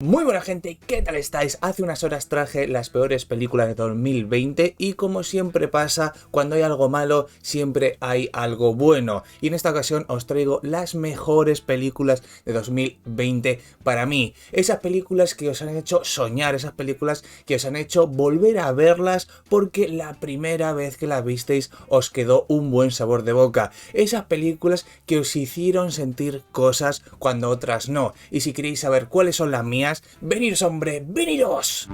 Muy buena gente, ¿qué tal estáis? Hace unas horas traje las peores películas de 2020 y como siempre pasa, cuando hay algo malo, siempre hay algo bueno. Y en esta ocasión os traigo las mejores películas de 2020 para mí. Esas películas que os han hecho soñar, esas películas que os han hecho volver a verlas porque la primera vez que las visteis os quedó un buen sabor de boca. Esas películas que os hicieron sentir cosas cuando otras no. Y si queréis saber cuáles son las mías, veniros, hombre, veniros.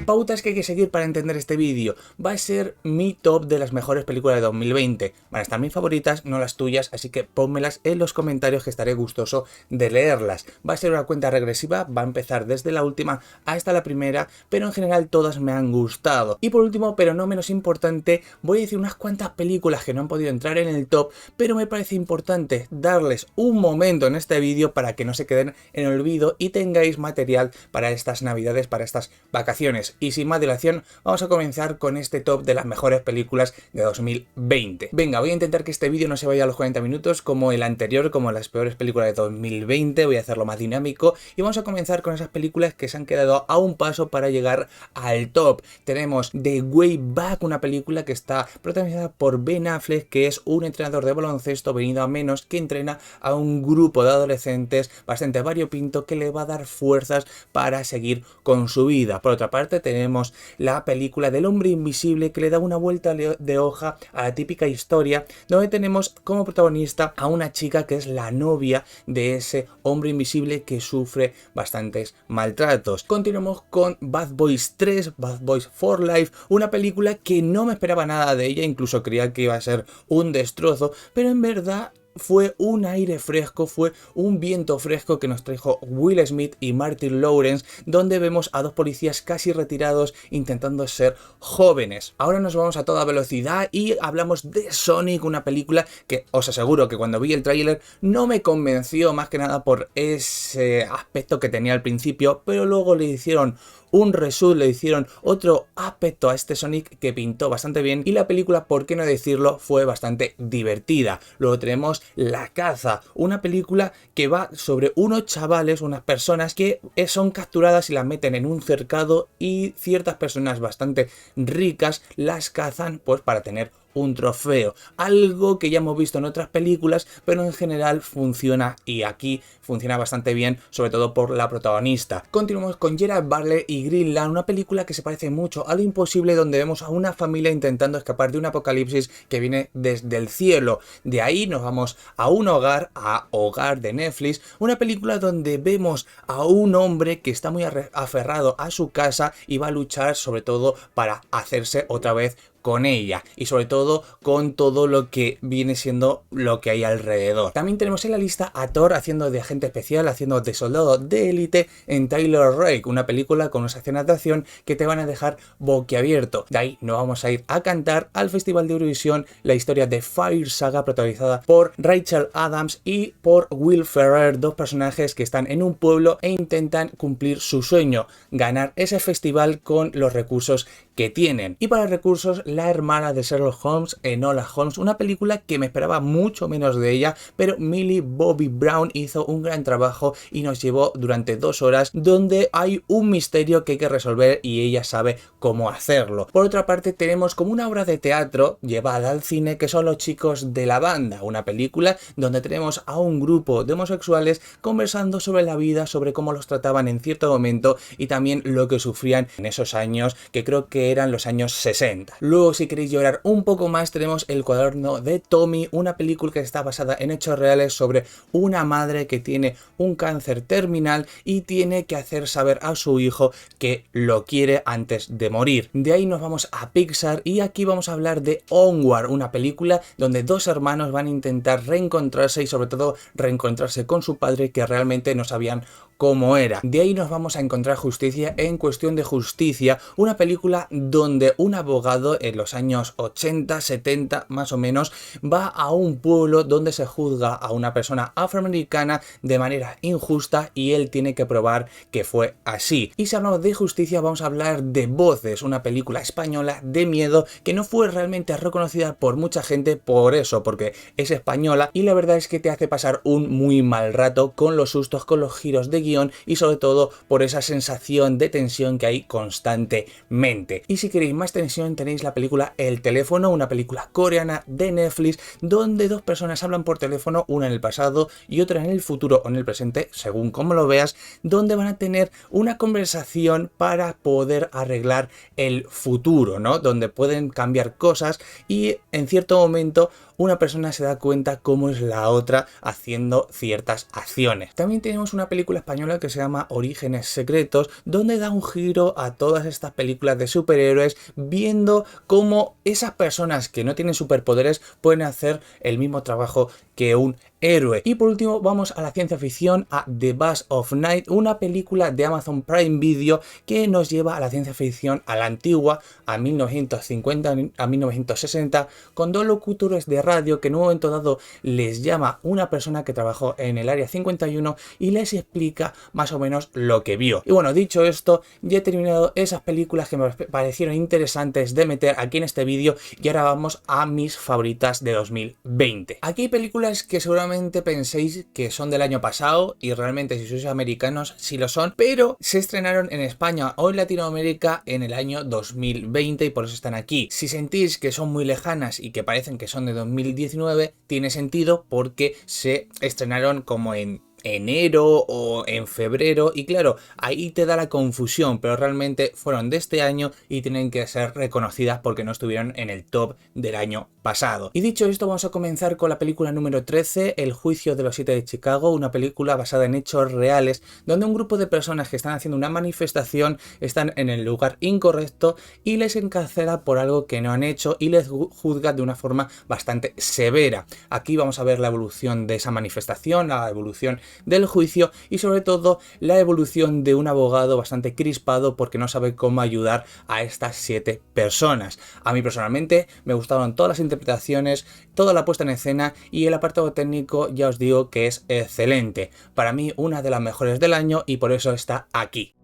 Pautas que hay que seguir para entender este vídeo. Va a ser mi top de las mejores películas de 2020. Van a estar mis favoritas, no las tuyas, así que pónmelas en los comentarios que estaré gustoso de leerlas. Va a ser una cuenta regresiva, va a empezar desde la última hasta la primera, pero en general todas me han gustado. Y por último, pero no menos importante, voy a decir unas cuantas películas que no han podido entrar en el top, pero me parece importante darles un momento en este vídeo para que no se queden en el olvido y tengáis material para estas navidades, para estas vacaciones. Y sin más dilación, vamos a comenzar con este top de las mejores películas de 2020. Venga, voy a intentar que este vídeo no se vaya a los 40 minutos como el anterior, como las peores películas de 2020. Voy a hacerlo más dinámico y vamos a comenzar con esas películas que se han quedado a un paso para llegar al top. Tenemos The Way Back, una película que está protagonizada por Ben Affleck, que es un entrenador de baloncesto venido a menos que entrena a un grupo de adolescentes bastante variopinto que le va a dar fuerzas para seguir con su vida. Por otra parte, tenemos la película del hombre invisible, que le da una vuelta de hoja a la típica historia, donde tenemos como protagonista a una chica que es la novia de ese hombre invisible que sufre bastantes maltratos. Continuamos con Bad Boys 3, Bad Boys for Life, una película que no me esperaba nada de ella, incluso creía que iba a ser un destrozo, pero en verdad fue un aire fresco, fue un viento fresco que nos trajo Will Smith y Martin Lawrence, donde vemos a dos policías casi retirados intentando ser jóvenes. Ahora nos vamos a toda velocidad y hablamos de Sonic, una película que os aseguro que cuando vi el tráiler no me convenció, más que nada por ese aspecto que tenía al principio, pero luego le hicieron un reshoot, le hicieron otro aspecto a este Sonic que pintó bastante bien y la película, por qué no decirlo, fue bastante divertida. Luego tenemos La Caza, una película que va sobre unos chavales, unas personas que son capturadas y las meten en un cercado y ciertas personas bastante ricas las cazan pues para tener un trofeo, algo que ya hemos visto en otras películas, pero en general funciona y aquí funciona bastante bien, sobre todo por la protagonista. Continuamos con Gerard Butler y Greenland, una película que se parece mucho a Lo Imposible, donde vemos a una familia intentando escapar de un apocalipsis que viene desde el cielo. De ahí nos vamos a un hogar, a Hogar de Netflix, una película donde vemos a un hombre que está muy aferrado a su casa y va a luchar sobre todo para hacerse otra vez con ella y sobre todo con todo lo que viene siendo lo que hay alrededor. También tenemos en la lista a Thor haciendo de agente especial, haciendo de soldado de élite en Tyler Rake, una película con unas escenas de acción que te van a dejar boquiabierto. De ahí nos vamos a ir a cantar al Festival de Eurovisión la historia de Fire Saga, protagonizada por Rachel Adams y por Will Ferrell, dos personajes que están en un pueblo e intentan cumplir su sueño, ganar ese festival con los recursos que tienen. Y para recursos, la hermana de Sherlock Holmes, Enola Holmes, una película que me esperaba mucho menos de ella, pero Millie Bobby Brown hizo un gran trabajo y nos llevó durante 2 horas donde hay un misterio que hay que resolver y ella sabe cómo hacerlo. Por otra parte, tenemos como una obra de teatro llevada al cine, que son Los chicos de la banda, una película donde tenemos a un grupo de homosexuales conversando sobre la vida, sobre cómo los trataban en cierto momento y también lo que sufrían en esos años, que creo que eran los años 60. Luego, si queréis llorar un poco más, tenemos El cuaderno de Tommy, una película que está basada en hechos reales sobre una madre que tiene un cáncer terminal y tiene que hacer saber a su hijo que lo quiere antes de morir. De ahí nos vamos a Pixar y aquí vamos a hablar de Onward, una película donde dos hermanos van a intentar reencontrarse y sobre todo reencontrarse con su padre, que realmente no sabían cómo era. De ahí nos vamos a encontrar Justicia en cuestión de justicia, una película donde un abogado en los años 80, 70 más o menos, va a un pueblo donde se juzga a una persona afroamericana de manera injusta y él tiene que probar que fue así. Y si hablamos de justicia, vamos a hablar de Voces, una película española de miedo que no fue realmente reconocida por mucha gente por eso, porque es española y la verdad es que te hace pasar un muy mal rato con los sustos, con los giros de guión y sobre todo por esa sensación de tensión que hay constantemente. Y si queréis más tensión tenéis la película El teléfono, una película coreana de Netflix donde dos personas hablan por teléfono, una en el pasado y otra en el futuro o en el presente, según como lo veas, donde van a tener una conversación para poder arreglar el futuro, ¿no? Donde pueden cambiar cosas y en cierto momento una persona se da cuenta cómo es la otra haciendo ciertas acciones. También tenemos una película española que se llama Orígenes Secretos, donde da un giro a todas estas películas de superhéroes, viendo cómo esas personas que no tienen superpoderes pueden hacer el mismo trabajo que un héroe. Y por último vamos a la ciencia ficción, a The Buzz of Night, una película de Amazon Prime Video que nos lleva a la ciencia ficción a la antigua, a 1950 a 1960, con dos locutores de radio que en un momento dado les llama una persona que trabajó en el área 51 y les explica más o menos lo que vio. Y bueno, dicho esto, ya he terminado esas películas que me parecieron interesantes de meter aquí en este vídeo y ahora vamos a mis favoritas de 2020. Aquí hay películas que seguramente penséis que son del año pasado y realmente si sois americanos sí lo son, pero se estrenaron en España o en Latinoamérica en el año 2020 y por eso están aquí. Si sentís que son muy lejanas y que parecen que son de 2019, tiene sentido porque se estrenaron como en enero o en febrero y claro, ahí te da la confusión, pero realmente fueron de este año y tienen que ser reconocidas porque no estuvieron en el top del año pasado. Y dicho esto, vamos a comenzar con la película número 13, El juicio de los 7 de Chicago, una película basada en hechos reales donde un grupo de personas que están haciendo una manifestación están en el lugar incorrecto y les encarcela por algo que no han hecho y les juzga de una forma bastante severa. Aquí vamos a ver la evolución de esa manifestación, la evolución del juicio y sobre todo la evolución de un abogado bastante crispado porque no sabe cómo ayudar a estas 7 personas. A mí personalmente me gustaron todas las interpretaciones, toda la puesta en escena y el apartado técnico ya os digo que es excelente. Para mí una de las mejores del año y por eso está aquí.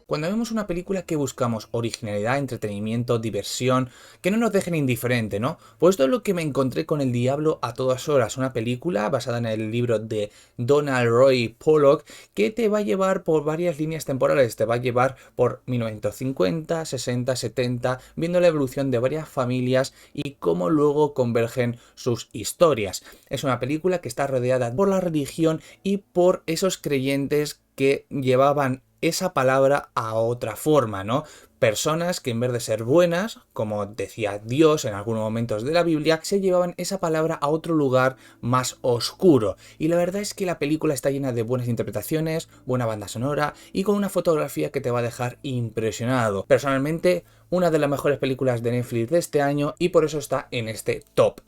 Cuando vemos una película que buscamos originalidad, entretenimiento, diversión, que no nos dejen indiferente, ¿no? Pues esto es lo que me encontré con El Diablo a todas horas, una película basada en el libro de Donald Roy Pollock que te va a llevar por varias líneas temporales, te va a llevar por 1950, 60, 70, viendo la evolución de varias familias y cómo luego convergen sus historias. Es una película que está rodeada por la religión y por esos creyentes que llevaban esa palabra a otra forma, ¿no? Personas que en vez de ser buenas, como decía Dios en algunos momentos de la Biblia, se llevaban esa palabra a otro lugar más oscuro. Y la verdad es que la película está llena de buenas interpretaciones, buena banda sonora y con una fotografía que te va a dejar impresionado. Personalmente, una de las mejores películas de Netflix de este año y por eso está en este top.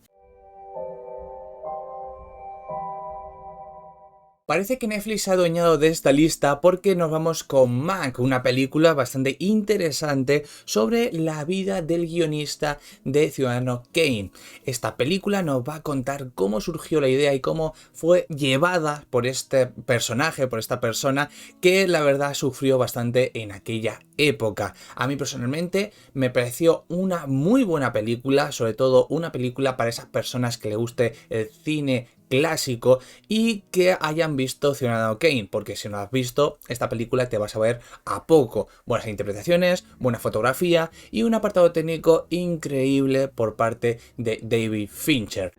Parece que Netflix se ha adueñado de esta lista porque nos vamos con Mank, una película bastante interesante sobre la vida del guionista de Ciudadano Kane. Esta película nos va a contar cómo surgió la idea y cómo fue llevada por este personaje, por esta persona que la verdad sufrió bastante en aquella época. A mí personalmente me pareció una muy buena película, sobre todo una película para esas personas que le guste el cine clásico y que hayan visto Ciudadano Kane, porque si no has visto esta película te vas a ver a poco. Buenas interpretaciones, buena fotografía y un apartado técnico increíble por parte de David Fincher.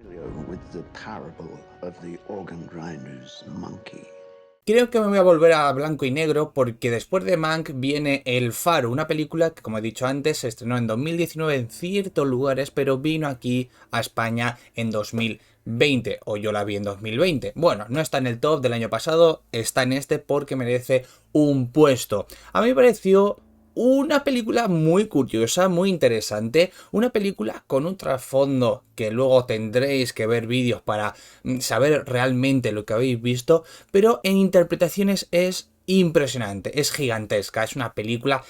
Creo que me voy a volver a blanco y negro porque después de Mank viene El Faro, una película que, como he dicho antes, se estrenó en 2019 en ciertos lugares, pero vino aquí a España en 2020, o yo la vi en 2020. Bueno, no está en el top del año pasado, está en este porque merece un puesto. A mí me pareció una película muy curiosa, muy interesante, una película con un trasfondo que luego tendréis que ver vídeos para saber realmente lo que habéis visto, pero en interpretaciones es impresionante, es gigantesca, es una película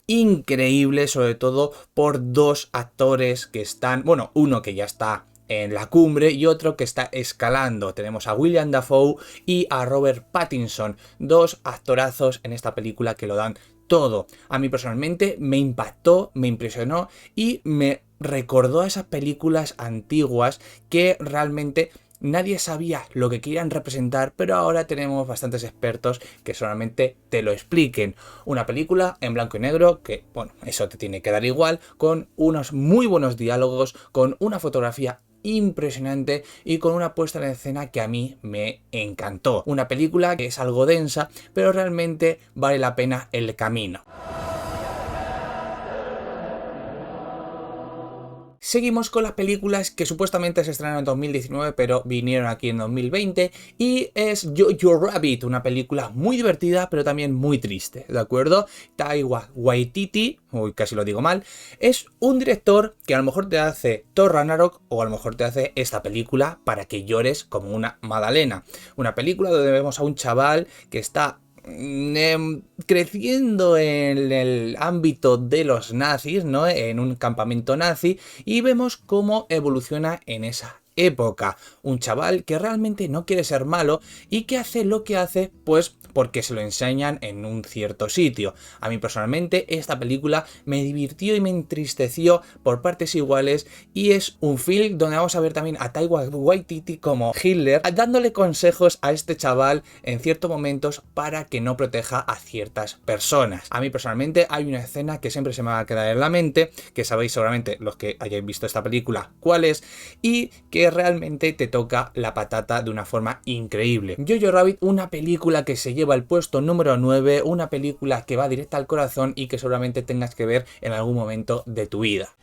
increíble, sobre todo por dos actores que están, bueno, uno que ya está en la cumbre y otro que está escalando. Tenemos a William Dafoe y a Robert Pattinson, dos actorazos en esta película que lo dan todo. A mí personalmente me impactó, me impresionó y me recordó a esas películas antiguas que realmente nadie sabía lo que querían representar, pero ahora tenemos bastantes expertos que solamente te lo expliquen. Una película en blanco y negro que, bueno, eso te tiene que dar igual, con unos muy buenos diálogos, con una fotografía impresionante y con una puesta en escena que a mí me encantó. Una película que es algo densa, pero realmente vale la pena el camino. Seguimos con las películas que supuestamente se estrenaron en 2019 pero vinieron aquí en 2020 y es Jojo Rabbit, una película muy divertida pero también muy triste, ¿de acuerdo? Taika Waititi, uy, casi lo digo mal, es un director que a lo mejor te hace Thor Ragnarok o a lo mejor te hace esta película para que llores como una magdalena. Una película donde vemos a un chaval que está creciendo en el ámbito de los nazis, ¿no? En un campamento nazi y vemos cómo evoluciona en esa época. Un chaval que realmente no quiere ser malo y que hace lo que hace, pues porque se lo enseñan en un cierto sitio. A mí personalmente esta película me divirtió y me entristeció por partes iguales y es un film donde vamos a ver también a Taika Waititi como Hitler dándole consejos a este chaval en ciertos momentos para que no proteja a ciertas personas. A mí personalmente hay una escena que siempre se me va a quedar en la mente, que sabéis seguramente los que hayáis visto esta película cuál es, y que realmente te toca la patata de una forma increíble. Jojo Rabbit, una película que se lleva el puesto número 9, una película que va directa al corazón y que seguramente tengas que ver en algún momento de tu vida.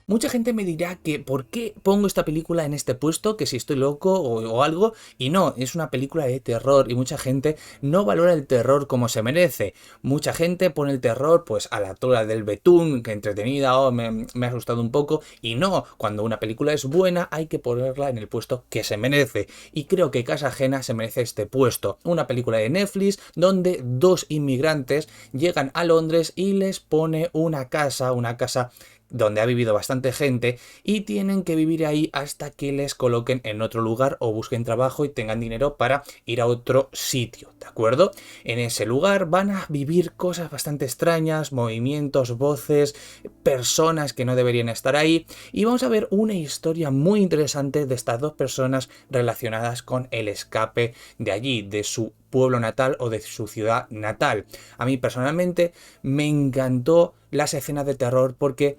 Mucha gente me dirá que ¿por qué pongo esta película en este puesto? Que si estoy loco o algo. Y no, es una película de terror y mucha gente no valora el terror como se merece. Mucha gente pone el terror pues a la altura del betún, que entretenida, me ha asustado un poco. Y no, cuando una película es buena hay que ponerla en el puesto que se merece. Y creo que Casa Ajena se merece este puesto. Una película de Netflix donde dos inmigrantes llegan a Londres y les pone una casa donde ha vivido bastante gente y tienen que vivir ahí hasta que les coloquen en otro lugar o busquen trabajo y tengan dinero para ir a otro sitio, ¿de acuerdo? En ese lugar van a vivir cosas bastante extrañas, movimientos, voces, personas que no deberían estar ahí y vamos a ver una historia muy interesante de estas dos personas relacionadas con el escape de allí, de su pueblo natal o de su ciudad natal. A mí personalmente me encantó las escenas de terror porque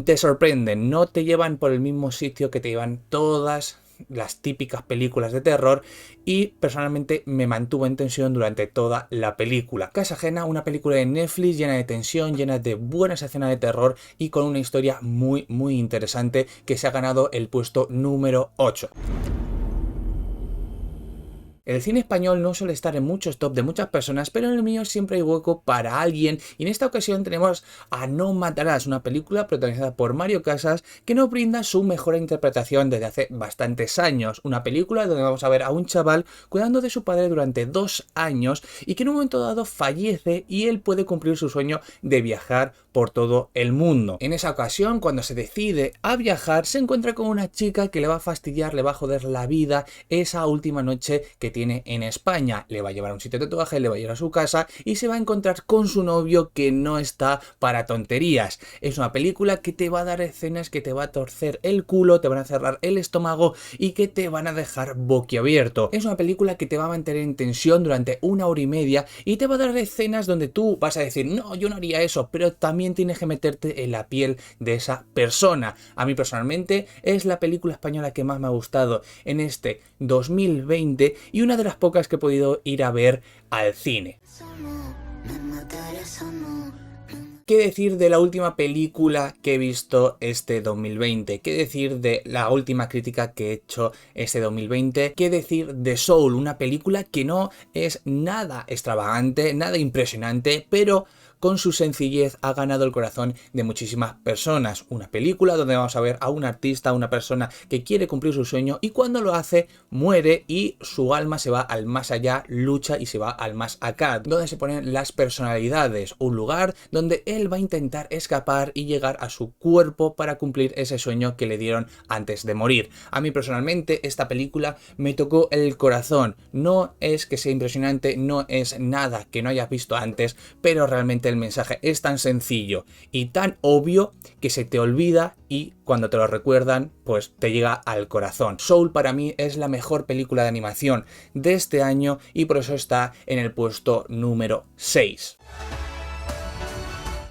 te sorprenden, no te llevan por el mismo sitio que te llevan todas las típicas películas de terror y personalmente me mantuvo en tensión durante toda la película. Casa Ajena, una película de Netflix llena de tensión, llena de buenas escenas de terror y con una historia muy interesante que se ha ganado el puesto número 8. El cine español no suele estar en muchos top de muchas personas, pero en el mío siempre hay hueco para alguien y en esta ocasión tenemos a No Matarás, una película protagonizada por Mario Casas que nos brinda su mejor interpretación desde hace bastantes años. Una película donde vamos a ver a un chaval cuidando de su padre durante 2 años y que en un momento dado fallece y él puede cumplir su sueño de viajar por todo el mundo. En esa ocasión, cuando se decide a viajar, se encuentra con una chica que le va a fastidiar, le va a joder la vida esa última noche que tiene en España. Le va a llevar a un sitio de tatuaje, le va a llevar a su casa y se va a encontrar con su novio que no está para tonterías. Es una película que te va a dar escenas que te va a torcer el culo, te van a cerrar el estómago y que te van a dejar boquiabierto. Es una película que te va a mantener en tensión durante 1 hora y media y te va a dar escenas donde tú vas a decir, no, yo no haría eso, pero también tienes que meterte en la piel de esa persona. A mí personalmente es la película española que más me ha gustado en este 2020 y una de las pocas que he podido ir a ver al cine. ¿Qué decir de la última película que he visto este 2020? ¿Qué decir de la última crítica que he hecho este 2020? ¿Qué decir de Soul? Una película que no es nada extravagante, nada impresionante, pero con su sencillez ha ganado el corazón de muchísimas personas. Una película donde vamos a ver a un artista, a una persona que quiere cumplir su sueño y cuando lo hace muere y su alma se va al más allá, lucha y se va al más acá, donde se ponen las personalidades, un lugar donde él va a intentar escapar y llegar a su cuerpo para cumplir ese sueño que le dieron antes de morir. A mí personalmente esta película me tocó el corazón. No es que sea impresionante, no es nada que no hayas visto antes, pero realmente el mensaje es tan sencillo y tan obvio que se te olvida y cuando te lo recuerdan, pues te llega al corazón. Soul para mí es la mejor película de animación de este año y por eso está en el puesto número 6.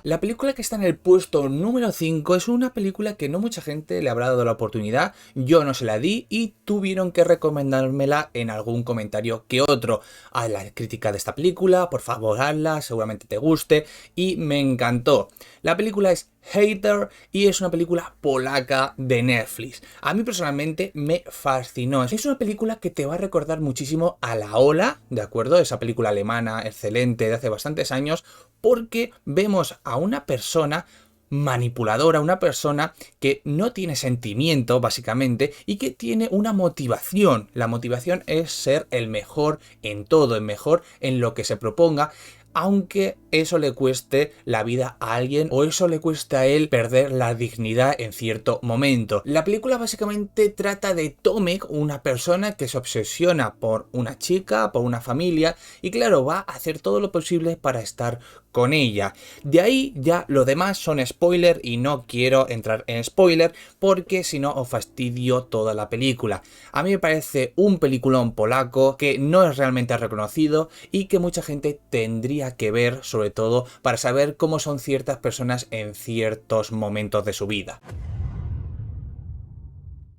La película que está en el puesto número 5 es una película que no mucha gente le habrá dado la oportunidad, yo no se la di y tuvieron que recomendármela en algún comentario que otro. Haz la crítica de esta película, por favor hazla, seguramente te guste y me encantó. La película es Hater y es una película polaca de Netflix. A mí personalmente me fascinó. Es una película que te va a recordar muchísimo a La Ola, ¿de acuerdo? Esa película alemana excelente de hace bastantes años, porque vemos a una persona manipuladora, una persona que no tiene sentimiento básicamente y que tiene una motivación. La motivación es ser el mejor en todo, el mejor en lo que se proponga, aunque eso le cueste la vida a alguien o eso le cueste a él perder la dignidad en cierto momento. La película básicamente trata de Tomek, una persona que se obsesiona por una chica, por una familia y claro, va a hacer todo lo posible para estar con ella. De ahí ya lo demás son spoiler y no quiero entrar en spoiler porque si no os fastidio toda la película. A mí me parece un peliculón polaco que no es realmente reconocido y que mucha gente tendría que ver, sobre todo para saber cómo son ciertas personas en ciertos momentos de su vida.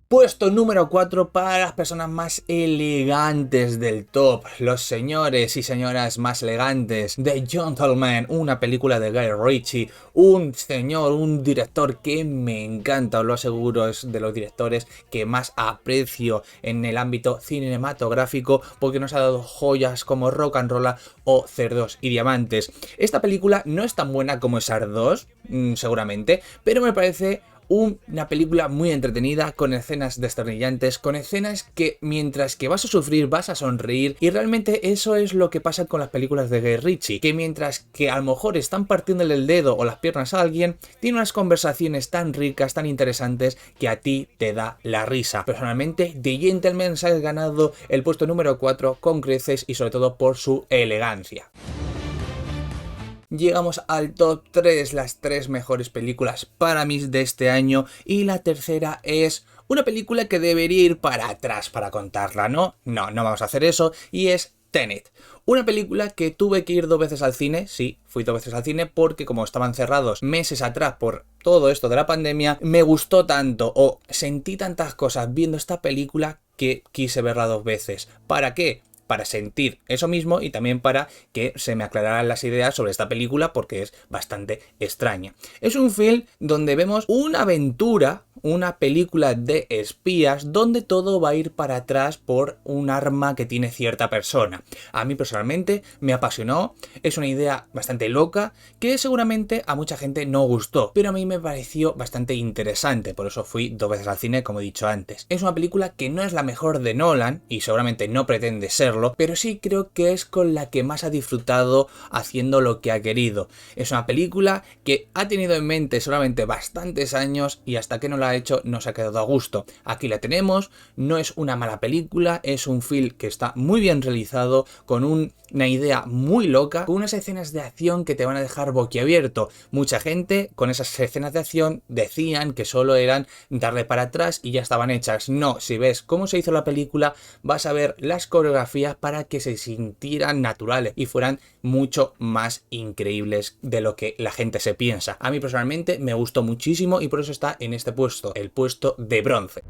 Puesto número 4 para las personas más elegantes del top, los señores y señoras más elegantes. The Gentleman, una película de Guy Ritchie, un señor, un director que me encanta, os lo aseguro, es de los directores que más aprecio en el ámbito cinematográfico porque nos ha dado joyas como Rock and Roll o Cerdos y Diamantes. Esta película no es tan buena como esas dos, seguramente, pero me parece una película muy entretenida, con escenas desternillantes, con escenas que mientras que vas a sufrir vas a sonreír y realmente eso es lo que pasa con las películas de Guy Ritchie, que mientras que a lo mejor están partiéndole el dedo o las piernas a alguien, tiene unas conversaciones tan ricas, tan interesantes que a ti te da la risa. Personalmente, The Gentleman se ha ganado el puesto número 4 con creces y sobre todo por su elegancia. Llegamos al top 3, las 3 mejores películas para mí de este año y la tercera es una película que debería ir para atrás para contarla, ¿no? No vamos a hacer eso y es Tenet. Una película que tuve que ir 2 veces al cine, sí, fui 2 veces al cine porque como estaban cerrados meses atrás por todo esto de la pandemia, me gustó tanto o sentí tantas cosas viendo esta película que quise verla 2 veces. ¿Para qué? Para sentir eso mismo y también para que se me aclararan las ideas sobre esta película porque es bastante extraña. Es un film donde vemos una aventura, una película de espías donde todo va a ir para atrás por un arma que tiene cierta persona. A mí personalmente me apasionó, es una idea bastante loca que seguramente a mucha gente no gustó, pero a mí me pareció bastante interesante, por eso fui 2 veces al cine como he dicho antes. Es una película que no es la mejor de Nolan y seguramente no pretende serlo, pero sí creo que es con la que más ha disfrutado haciendo lo que ha querido. Es una película que ha tenido en mente solamente bastantes años y hasta que no la ha hecho no se ha quedado a gusto. Aquí la tenemos, no es una mala película, es un film que está muy bien realizado, con una idea muy loca, con unas escenas de acción que te van a dejar boquiabierto. Mucha gente con esas escenas de acción decían que solo eran darle para atrás y ya estaban hechas. No, si ves cómo se hizo la película vas a ver las coreografías para que se sintieran naturales y fueran mucho más increíbles de lo que la gente se piensa. A mí personalmente me gustó muchísimo y por eso está en este puesto, el puesto de bronce.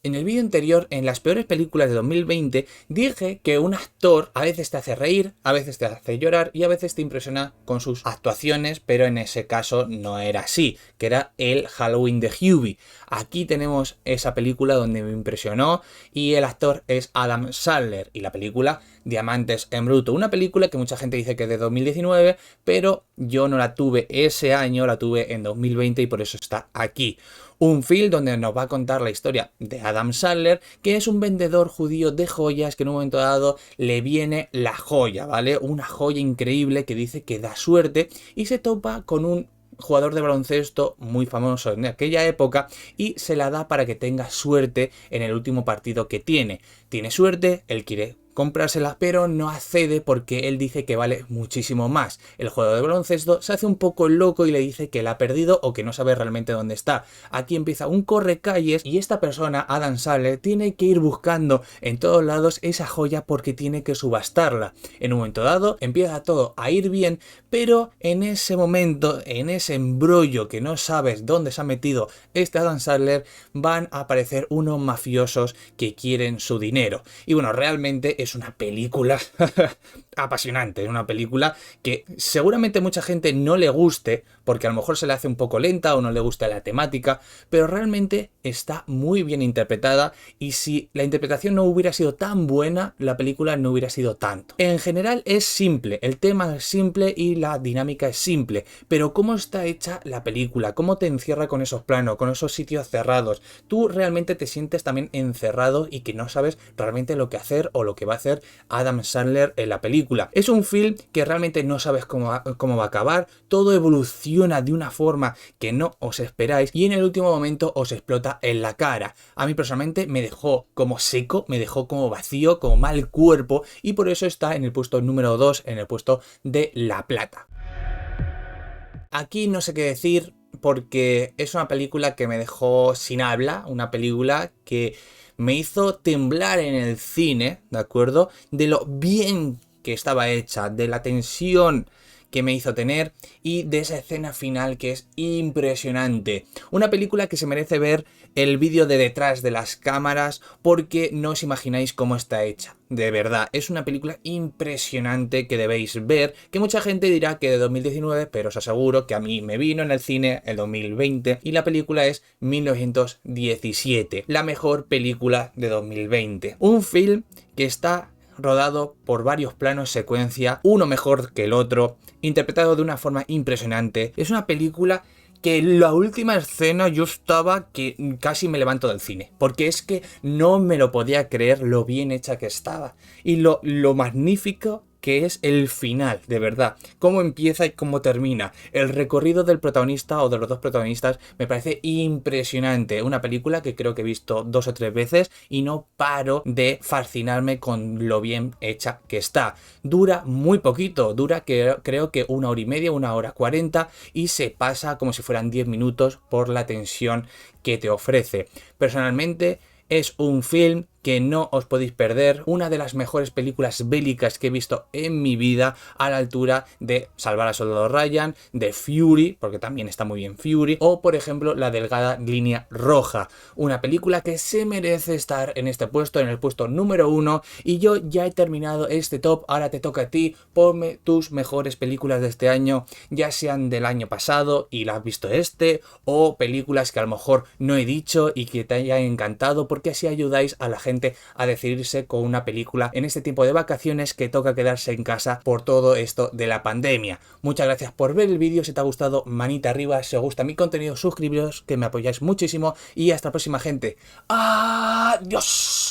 En el vídeo anterior, en las peores películas de 2020, dije que un actor a veces te hace reír, a veces te hace llorar y a veces te impresiona con sus actuaciones, pero en ese caso no era así, que era el Halloween de Hubie. Aquí tenemos esa película donde me impresionó y el actor es Adam Sandler y la película Diamantes en Bruto, una película que mucha gente dice que es de 2019, pero yo no la tuve ese año, la tuve en 2020 y por eso está aquí. Un film donde nos va a contar la historia de Adam Sandler, que es un vendedor judío de joyas que en un momento dado le viene la joya, ¿vale? Una joya increíble que dice que da suerte y se topa con un jugador de baloncesto muy famoso en aquella época y se la da para que tenga suerte en el último partido que tiene. Tiene suerte, él quiere comprársela, pero no accede porque él dice que vale muchísimo más. El jugador de baloncesto se hace un poco loco y le dice que la ha perdido o que no sabe realmente dónde está. Aquí empieza un correcalles y esta persona, Adam Sandler, tiene que ir buscando en todos lados esa joya porque tiene que subastarla. En un momento dado empieza todo a ir bien, pero en ese momento, en ese embrollo que no sabes dónde se ha metido este Adam Sandler, van a aparecer unos mafiosos que quieren su dinero. Y bueno, realmente es una película apasionante, es una película que seguramente mucha gente no le guste, porque a lo mejor se le hace un poco lenta o no le gusta la temática, pero realmente está muy bien interpretada y si la interpretación no hubiera sido tan buena, la película no hubiera sido tanto. En general es simple, el tema es simple y la dinámica es simple, pero cómo está hecha la película, cómo te encierra con esos planos, con esos sitios cerrados, tú realmente te sientes también encerrado y que no sabes realmente lo que hacer o lo que va a hacer Adam Sandler en la película. Es un film que realmente no sabes cómo va a acabar, todo evoluciona de una forma que no os esperáis y en el último momento os explota en la cara. A mí personalmente me dejó como seco, me dejó como vacío, como mal cuerpo y por eso está en el puesto número 2, en el puesto de La Plata. Aquí no sé qué decir porque es una película que me dejó sin habla, una película que me hizo temblar en el cine, ¿de acuerdo? De lo bien que estaba hecha, de la tensión que me hizo tener y de esa escena final que es impresionante. Una película que se merece ver el vídeo de detrás de las cámaras porque no os imagináis cómo está hecha. De verdad, es una película impresionante que debéis ver, que mucha gente dirá que de 2019, pero os aseguro que a mí me vino en el cine el 2020 y la película es 1917, la mejor película de 2020. Un film que está rodado por varios planos secuencia, uno mejor que el otro, interpretado de una forma impresionante. Es una película que en la última escena yo estaba que casi me levanto del cine, porque es que no me lo podía creer lo bien hecha que estaba y lo magnífico que es el final, de verdad. Cómo empieza y cómo termina. El recorrido del protagonista o de los dos protagonistas me parece impresionante. Una película que creo que he visto 2 o 3 veces y no paro de fascinarme con lo bien hecha que está. Dura muy poquito, dura creo que 1 hora y media, 1 hora 40 y se pasa como si fueran 10 minutos por la tensión que te ofrece. Personalmente es un film que no os podéis perder, una de las mejores películas bélicas que he visto en mi vida, a la altura de Salvar al Soldado Ryan, de Fury, porque también está muy bien Fury, o por ejemplo La Delgada Línea Roja, una película que se merece estar en este puesto, en el puesto número 1, y yo ya he terminado este top, ahora te toca a ti, ponme tus mejores películas de este año, ya sean del año pasado y la has visto o películas que a lo mejor no he dicho y que te hayan encantado, porque así ayudáis a la gente a decidirse con una película en este tiempo de vacaciones que toca quedarse en casa por todo esto de la pandemia. Muchas gracias por ver el vídeo, si te ha gustado manita arriba, si os gusta mi contenido suscribiros que me apoyáis muchísimo y hasta la próxima gente. ¡Adiós!